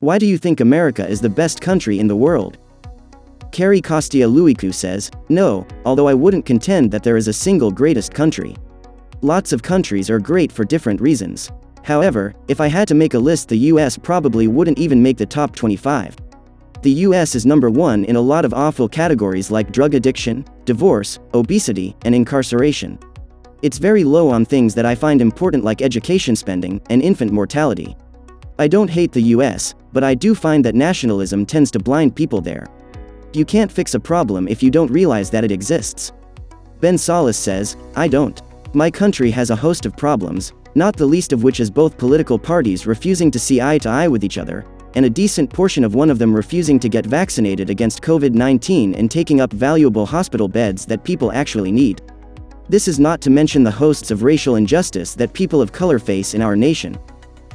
Why do you think America is the best country in the world? Carrie Costia-Luicu says, no, although I wouldn't contend that there is a single greatest country. Lots of countries are great for different reasons. However, if I had to make a list, the U.S. probably wouldn't even make the top 25. The U.S. is number one in a lot of awful categories like drug addiction, divorce, obesity, and incarceration. It's very low on things that I find important like education spending and infant mortality. I don't hate the U.S., but I do find that nationalism tends to blind people there. You can't fix a problem if you don't realize that it exists. Ben Salas says, I don't. My country has a host of problems, not the least of which is both political parties refusing to see eye to eye with each other, and a decent portion of one of them refusing to get vaccinated against COVID-19 and taking up valuable hospital beds that people actually need. This is not to mention the hosts of racial injustice that people of color face in our nation.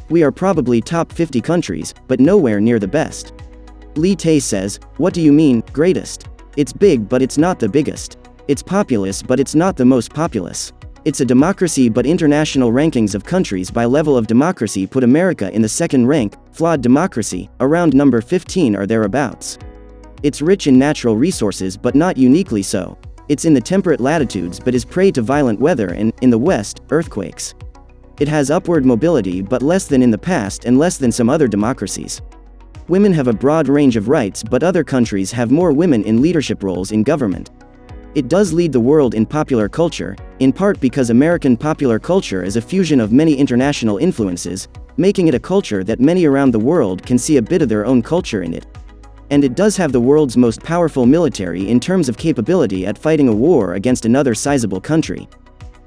We are probably top 50 countries, but nowhere near the best. Lee Tay says, what do you mean, greatest? It's big but it's not the biggest. It's populous but it's not the most populous. It's a democracy but international rankings of countries by level of democracy put America in the second rank, flawed democracy, around number 15 or thereabouts. It's rich in natural resources but not uniquely so. It's in the temperate latitudes but is prey to violent weather and, in the West, earthquakes. It has upward mobility but less than in the past and less than some other democracies. Women have a broad range of rights but other countries have more women in leadership roles in government. It does lead the world in popular culture, in part because American popular culture is a fusion of many international influences, making it a culture that many around the world can see a bit of their own culture in it. And it does have the world's most powerful military in terms of capability at fighting a war against another sizable country.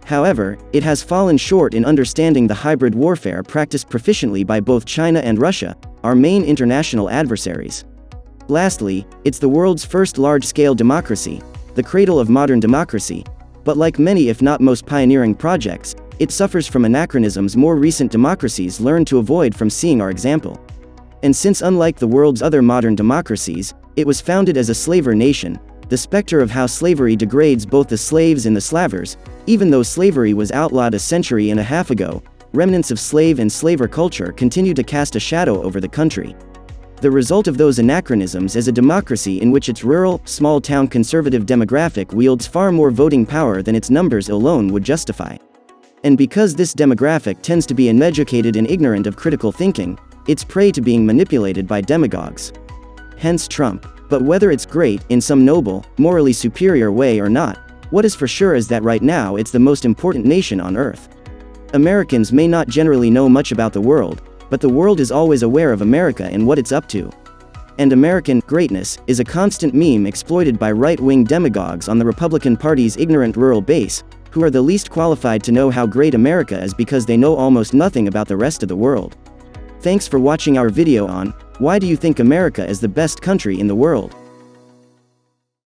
However, it has fallen short in understanding the hybrid warfare practiced proficiently by both China and Russia, our main international adversaries. Lastly, it's the world's first large-scale democracy, the cradle of modern democracy, but like many if not most pioneering projects, it suffers from anachronisms more recent democracies learned to avoid from seeing our example. And since unlike the world's other modern democracies, it was founded as a slaver nation, the specter of how slavery degrades both the slaves and the slavers, even though slavery was outlawed a century and a half ago, remnants of slave and slaver culture continue to cast a shadow over the country. The result of those anachronisms is a democracy in which its rural, small-town conservative demographic wields far more voting power than its numbers alone would justify. And because this demographic tends to be uneducated and ignorant of critical thinking, it's prey to being manipulated by demagogues. Hence Trump. But whether it's great, in some noble, morally superior way or not, what is for sure is that right now it's the most important nation on earth. Americans may not generally know much about the world, but the world is always aware of America and what it's up to. And American greatness is a constant meme exploited by right-wing demagogues on the Republican Party's ignorant rural base, who are the least qualified to know how great America is because they know almost nothing about the rest of the world. Thanks for watching our video on, why do you think America is the best country in the world?